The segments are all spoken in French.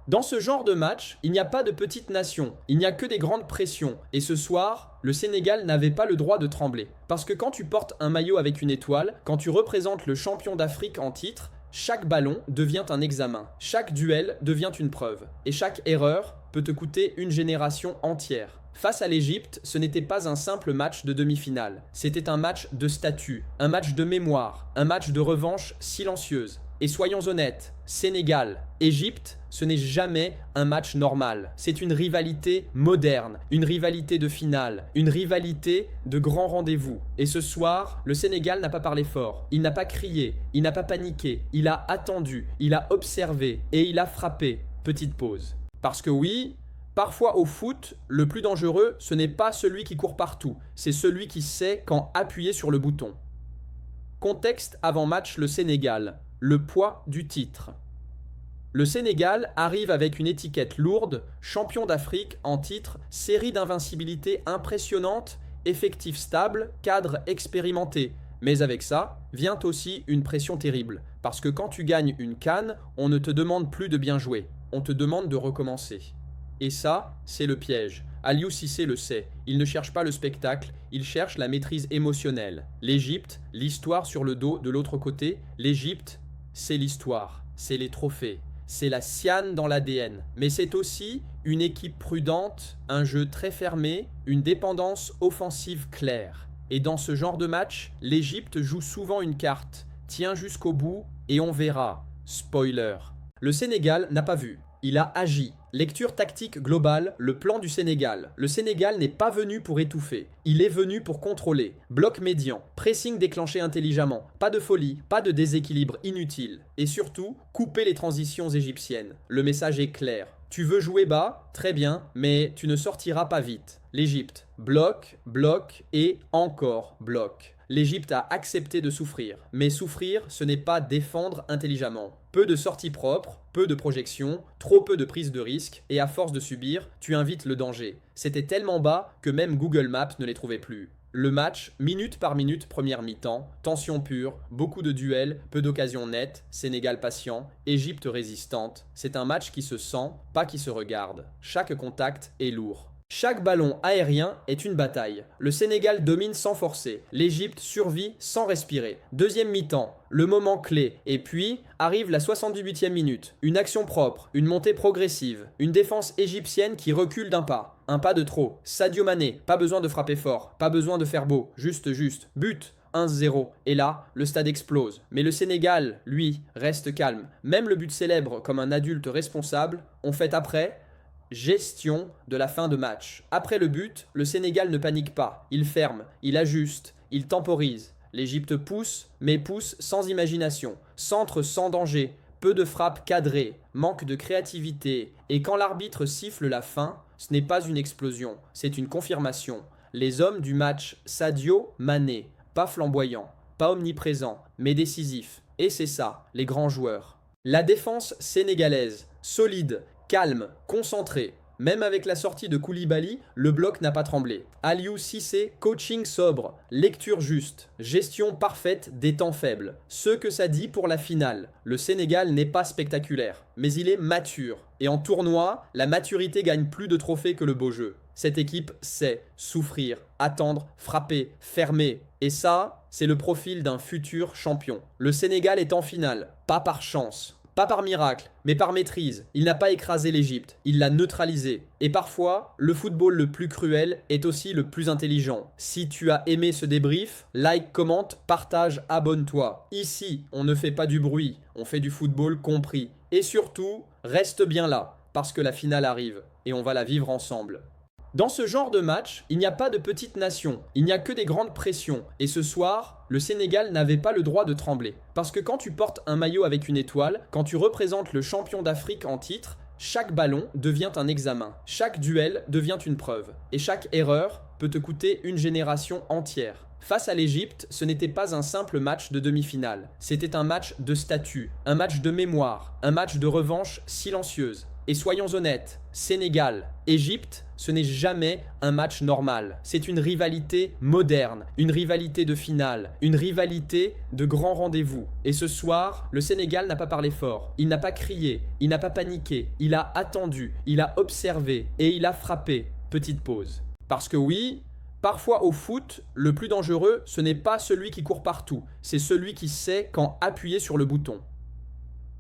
Dans ce genre de match, il n'y a pas de petites nations, il n'y a que des grandes pressions. Et ce soir, le Sénégal n'avait pas le droit de trembler. Parce que quand tu portes un maillot avec une étoile, quand tu représentes le champion d'Afrique en titre, chaque ballon devient un examen, chaque duel devient une preuve, et chaque erreur peut te coûter une génération entière. Face à l'Égypte, ce n'était pas un simple match de demi-finale, c'était un match de statut, un match de mémoire, un match de revanche silencieuse. Et soyons honnêtes, Sénégal, Égypte, ce n'est jamais un match normal. C'est une rivalité moderne, une rivalité de finale, une rivalité de grand rendez-vous. Et ce soir, le Sénégal n'a pas parlé fort, il n'a pas crié, il n'a pas paniqué, il a attendu, il a observé et il a frappé. Petite pause. Parce que oui, parfois au foot, le plus dangereux, ce n'est pas celui qui court partout, c'est celui qui sait quand appuyer sur le bouton. Contexte avant match le Sénégal. Le poids du titre. Le Sénégal arrive avec une étiquette lourde, champion d'Afrique en titre, série d'invincibilité impressionnante, effectif stable, cadre expérimenté. Mais avec ça, vient aussi une pression terrible. Parce que quand tu gagnes une CAN, on ne te demande plus de bien jouer, on te demande de recommencer. Et ça, c'est le piège. Aliou Cissé le sait, il ne cherche pas le spectacle, il cherche la maîtrise émotionnelle. L'Égypte, l'histoire sur le dos de l'autre côté, l'Égypte, c'est l'histoire, c'est les trophées, c'est la Siane dans l'ADN. Mais c'est aussi une équipe prudente, un jeu très fermé, une dépendance offensive claire. Et dans ce genre de match, l'Égypte joue souvent une carte, tient jusqu'au bout et on verra. Spoiler. Le Sénégal n'a pas vu. Il a agi. Lecture tactique globale, le plan du Sénégal. Le Sénégal n'est pas venu pour étouffer, il est venu pour contrôler. Bloc médian, pressing déclenché intelligemment, pas de folie, pas de déséquilibre inutile. Et surtout, couper les transitions égyptiennes. Le message est clair. Tu veux jouer bas? Très bien, mais tu ne sortiras pas vite. L'Égypte, bloc, bloc et encore bloc. L'Égypte a accepté de souffrir. Mais souffrir, ce n'est pas défendre intelligemment. Peu de sorties propres, peu de projections, trop peu de prise de risque, et à force de subir, tu invites le danger. C'était tellement bas que même Google Maps ne les trouvait plus. Le match, minute par minute, première mi-temps, tension pure, beaucoup de duels, peu d'occasions nettes, Sénégal patient, Égypte résistante. C'est un match qui se sent, pas qui se regarde. Chaque contact est lourd. Chaque ballon aérien est une bataille. Le Sénégal domine sans forcer. L'Égypte survit sans respirer. Deuxième mi-temps, le moment clé. Et puis, arrive la 78e minute. Une action propre, une montée progressive. Une défense égyptienne qui recule d'un pas. Un pas de trop. Sadio Mané, pas besoin de frapper fort. Pas besoin de faire beau. Juste. But 1-0. Et là, le stade explose. Mais le Sénégal, lui, reste calme. Même le but célèbre comme un adulte responsable, on fait après. Gestion de la fin de match. Après le but, le Sénégal ne panique pas. Il ferme, il ajuste, il temporise. L'Égypte pousse, mais pousse sans imagination. Centre sans danger. Peu de frappes cadrées. Manque de créativité. Et quand l'arbitre siffle la fin, ce n'est pas une explosion, c'est une confirmation. Les hommes du match Sadio Mané. Pas flamboyant, pas omniprésent, mais décisif. Et c'est ça, les grands joueurs. La défense sénégalaise. Solide. Calme, concentré. Même avec la sortie de Koulibaly, le bloc n'a pas tremblé. Aliou Cissé, coaching sobre, lecture juste, gestion parfaite des temps faibles. Ce que ça dit pour la finale. Le Sénégal n'est pas spectaculaire, mais il est mature. Et en tournoi, la maturité gagne plus de trophées que le beau jeu. Cette équipe sait souffrir, attendre, frapper, fermer. Et ça, c'est le profil d'un futur champion. Le Sénégal est en finale, pas par chance. Pas par miracle, mais par maîtrise. Il n'a pas écrasé l'Égypte, il l'a neutralisé. Et parfois, le football le plus cruel est aussi le plus intelligent. Si tu as aimé ce débrief, like, commente, partage, abonne-toi. Ici, on ne fait pas du bruit, on fait du football compris. Et surtout, reste bien là, parce que la finale arrive, et on va la vivre ensemble. Dans ce genre de match, il n'y a pas de petites nations, il n'y a que des grandes pressions. Et ce soir, le Sénégal n'avait pas le droit de trembler. Parce que quand tu portes un maillot avec une étoile, quand tu représentes le champion d'Afrique en titre, chaque ballon devient un examen. Chaque duel devient une preuve. Et chaque erreur peut te coûter une génération entière. Face à l'Égypte, ce n'était pas un simple match de demi-finale. C'était un match de statut, un match de mémoire, un match de revanche silencieuse. Et soyons honnêtes, Sénégal, Égypte, ce n'est jamais un match normal. C'est une rivalité moderne, une rivalité de finale, une rivalité de grand rendez-vous. Et ce soir, le Sénégal n'a pas parlé fort, il n'a pas crié, il n'a pas paniqué, il a attendu, il a observé et il a frappé. Petite pause. Parce que oui, parfois au foot, le plus dangereux, ce n'est pas celui qui court partout, c'est celui qui sait quand appuyer sur le bouton.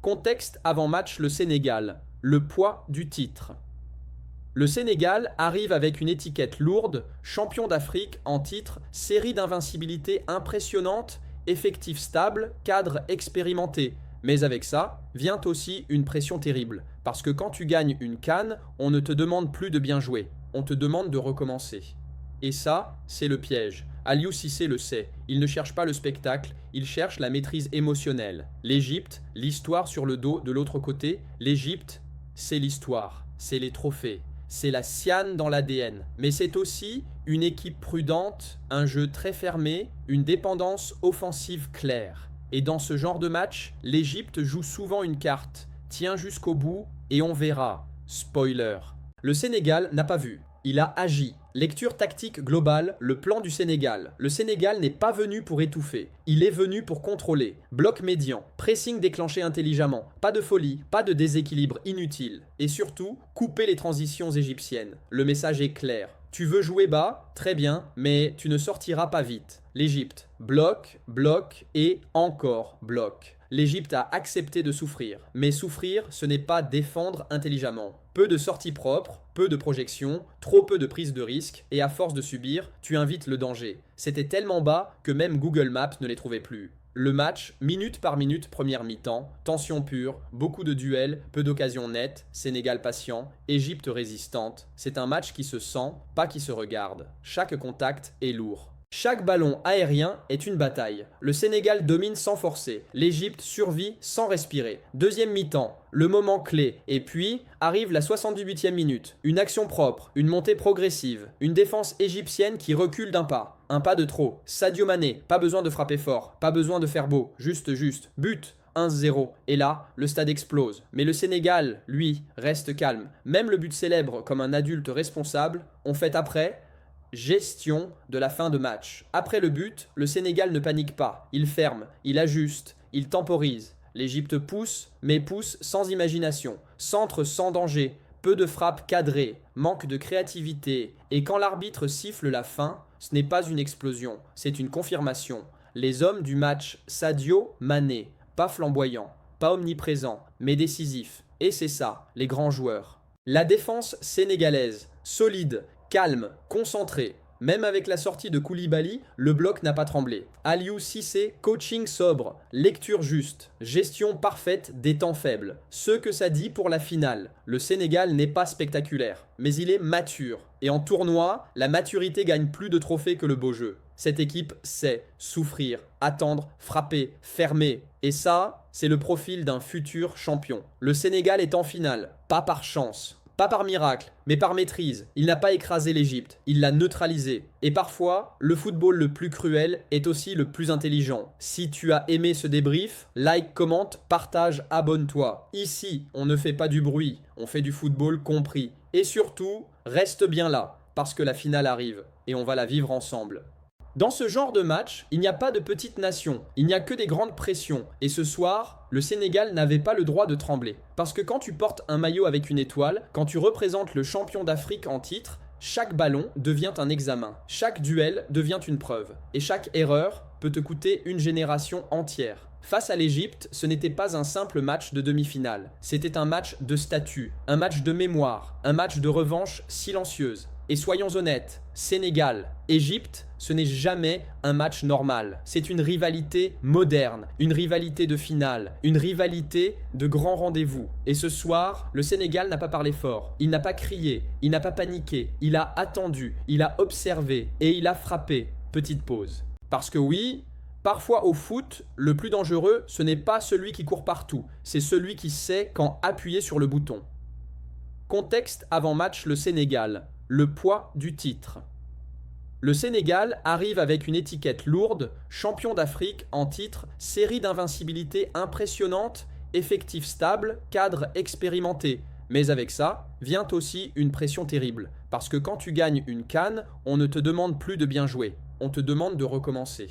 Contexte avant match le Sénégal, le poids du titre. Le Sénégal arrive avec une étiquette lourde, champion d'Afrique en titre, série d'invincibilité impressionnante, effectif stable, cadre expérimenté. Mais avec ça, vient aussi une pression terrible. Parce que quand tu gagnes une CAN, on ne te demande plus de bien jouer, on te demande de recommencer. Et ça, c'est le piège. Aliou Cissé le sait, il ne cherche pas le spectacle, il cherche la maîtrise émotionnelle. L'Égypte, l'histoire sur le dos de l'autre côté, l'Égypte, c'est l'histoire, c'est les trophées, c'est la Siane dans l'ADN. Mais c'est aussi une équipe prudente, un jeu très fermé, une dépendance offensive claire. Et dans ce genre de match, l'Égypte joue souvent une carte, tient jusqu'au bout et on verra. Spoiler. Le Sénégal n'a pas vu. Il a agi. Lecture tactique globale, le plan du Sénégal. Le Sénégal n'est pas venu pour étouffer, il est venu pour contrôler. Bloc médian, pressing déclenché intelligemment, pas de folie, pas de déséquilibre inutile. Et surtout, couper les transitions égyptiennes. Le message est clair. Tu veux jouer bas? Très bien, mais tu ne sortiras pas vite. L'Égypte, bloc, bloc et encore bloc. L'Égypte a accepté de souffrir. Mais souffrir, ce n'est pas défendre intelligemment. Peu de sorties propres, peu de projections, trop peu de prise de risque, et à force de subir, tu invites le danger. C'était tellement bas que même Google Maps ne les trouvait plus. Le match, minute par minute, première mi-temps, tension pure, beaucoup de duels, peu d'occasions nettes, Sénégal patient, Égypte résistante. C'est un match qui se sent, pas qui se regarde. Chaque contact est lourd. Chaque ballon aérien est une bataille. Le Sénégal domine sans forcer. L'Égypte survit sans respirer. Deuxième mi-temps, le moment clé. Et puis, arrive la 78e minute. Une action propre, une montée progressive. Une défense égyptienne qui recule d'un pas. Un pas de trop. Sadio Mané, pas besoin de frapper fort. Pas besoin de faire beau. Juste. But 1-0. Et là, le stade explose. Mais le Sénégal, lui, reste calme. Même le but célèbre comme un adulte responsable, on fait après... Gestion de la fin de match. Après le but, le Sénégal ne panique pas. Il ferme, il ajuste, il temporise. L'Égypte pousse, mais pousse sans imagination. Centre sans danger. Peu de frappes cadrées. Manque de créativité. Et quand l'arbitre siffle la fin, ce n'est pas une explosion, c'est une confirmation. Les hommes du match Sadio Mané. Pas flamboyant, pas omniprésent, mais décisif. Et c'est ça, les grands joueurs. La défense sénégalaise. Solide. Calme, concentré. Même avec la sortie de Koulibaly, le bloc n'a pas tremblé. Aliou Cissé, coaching sobre, lecture juste, gestion parfaite des temps faibles. Ce que ça dit pour la finale. Le Sénégal n'est pas spectaculaire, mais il est mature. Et en tournoi, la maturité gagne plus de trophées que le beau jeu. Cette équipe sait souffrir, attendre, frapper, fermer. Et ça, c'est le profil d'un futur champion. Le Sénégal est en finale, pas par chance. Pas par miracle, mais par maîtrise. Il n'a pas écrasé l'Égypte, il l'a neutralisée. Et parfois, le football le plus cruel est aussi le plus intelligent. Si tu as aimé ce débrief, like, commente, partage, abonne-toi. Ici, on ne fait pas du bruit, on fait du football compris. Et surtout, reste bien là, parce que la finale arrive, et on va la vivre ensemble. Dans ce genre de match, il n'y a pas de petites nations, il n'y a que des grandes pressions. Et ce soir, le Sénégal n'avait pas le droit de trembler. Parce que quand tu portes un maillot avec une étoile, quand tu représentes le champion d'Afrique en titre, chaque ballon devient un examen. Chaque duel devient une preuve. Et chaque erreur peut te coûter une génération entière. Face à l'Égypte, ce n'était pas un simple match de demi-finale. C'était un match de statut, un match de mémoire, un match de revanche silencieuse. Et soyons honnêtes, Sénégal, Égypte, ce n'est jamais un match normal. C'est une rivalité moderne, une rivalité de finale, une rivalité de grand rendez-vous. Et ce soir, le Sénégal n'a pas parlé fort, il n'a pas crié, il n'a pas paniqué, il a attendu, il a observé et il a frappé. Petite pause. Parce que oui, parfois au foot, le plus dangereux, ce n'est pas celui qui court partout, c'est celui qui sait quand appuyer sur le bouton. Contexte avant match le Sénégal. Le poids du titre. Le Sénégal arrive avec une étiquette lourde, champion d'Afrique en titre, série d'invincibilité impressionnante, effectif stable, cadre expérimenté. Mais avec ça, vient aussi une pression terrible. Parce que quand tu gagnes une CAN, on ne te demande plus de bien jouer. On te demande de recommencer.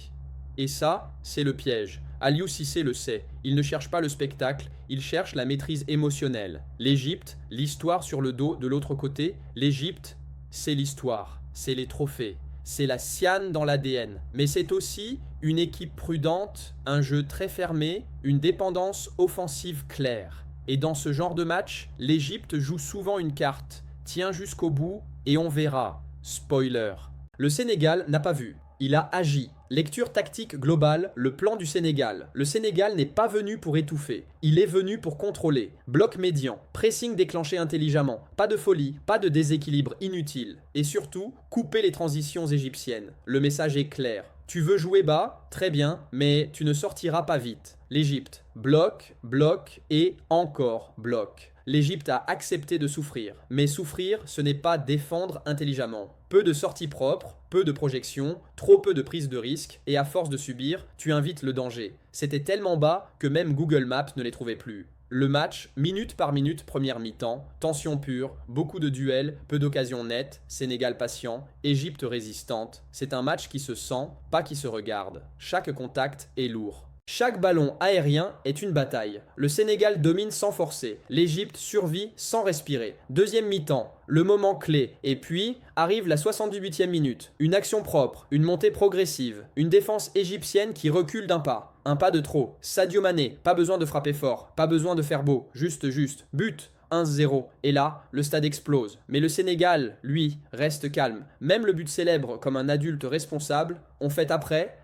Et ça, c'est le piège. Aliou Cissé le sait. Il ne cherche pas le spectacle, il cherche la maîtrise émotionnelle. L'Égypte, l'histoire sur le dos de l'autre côté, l'Égypte, c'est l'histoire, c'est les trophées, c'est la Siane dans l'ADN. Mais c'est aussi une équipe prudente, un jeu très fermé, une dépendance offensive claire. Et dans ce genre de match, l'Égypte joue souvent une carte. Tiens jusqu'au bout et on verra. Spoiler. Le Sénégal n'a pas vu. Il a agi. Lecture tactique globale, le plan du Sénégal. Le Sénégal n'est pas venu pour étouffer. Il est venu pour contrôler. Bloc médian, pressing déclenché intelligemment. Pas de folie, pas de déséquilibre inutile. Et surtout, couper les transitions égyptiennes. Le message est clair. Tu veux jouer bas? Très bien, mais tu ne sortiras pas vite. L'Égypte, bloc, bloc et encore bloc. L'Égypte a accepté de souffrir. Mais souffrir, ce n'est pas défendre intelligemment. Peu de sorties propres, peu de projections, trop peu de prise de risque, et à force de subir, tu invites le danger. C'était tellement bas que même Google Maps ne les trouvait plus. Le match, minute par minute, première mi-temps, tension pure, beaucoup de duels, peu d'occasions nettes, Sénégal patient, Égypte résistante. C'est un match qui se sent, pas qui se regarde. Chaque contact est lourd. Chaque ballon aérien est une bataille. Le Sénégal domine sans forcer. L'Égypte survit sans respirer. Deuxième mi-temps, le moment clé. Et puis, arrive la 78e minute. Une action propre, une montée progressive. Une défense égyptienne qui recule d'un pas. Un pas de trop. Sadio Mané, pas besoin de frapper fort. Pas besoin de faire beau. Juste. But 1-0. Et là, le stade explose. Mais le Sénégal, lui, reste calme. Même le but célèbre comme un adulte responsable, on fait après...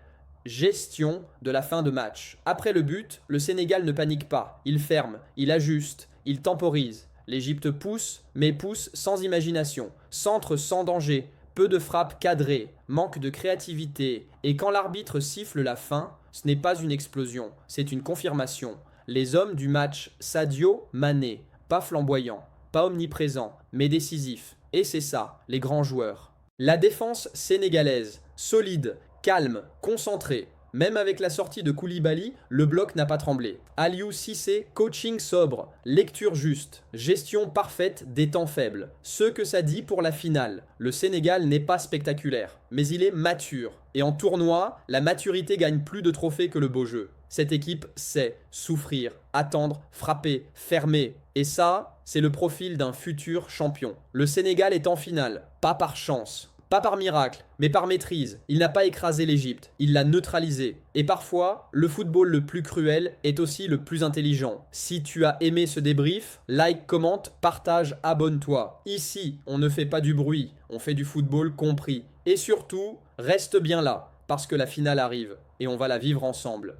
Gestion de la fin de match. Après le but, le Sénégal ne panique pas. Il ferme, il ajuste, il temporise. L'Égypte pousse, mais pousse sans imagination. Centre sans danger. Peu de frappes cadrées. Manque de créativité. Et quand l'arbitre siffle la fin, ce n'est pas une explosion, c'est une confirmation. Les hommes du match Sadio, Mané. Pas flamboyant, pas omniprésent, mais décisif. Et c'est ça, les grands joueurs. La défense sénégalaise, solide, calme, concentré. Même avec la sortie de Koulibaly, le bloc n'a pas tremblé. Aliou Cissé, coaching sobre, lecture juste, gestion parfaite des temps faibles. Ce que ça dit pour la finale. Le Sénégal n'est pas spectaculaire, mais il est mature. Et en tournoi, la maturité gagne plus de trophées que le beau jeu. Cette équipe sait souffrir, attendre, frapper, fermer. Et ça, c'est le profil d'un futur champion. Le Sénégal est en finale, pas par chance. Pas par miracle, mais par maîtrise. Il n'a pas écrasé l'Égypte, il l'a neutralisée. Et parfois, le football le plus cruel est aussi le plus intelligent. Si tu as aimé ce débrief, like, commente, partage, abonne-toi. Ici, on ne fait pas du bruit, on fait du football compris. Et surtout, reste bien là, parce que la finale arrive, et on va la vivre ensemble.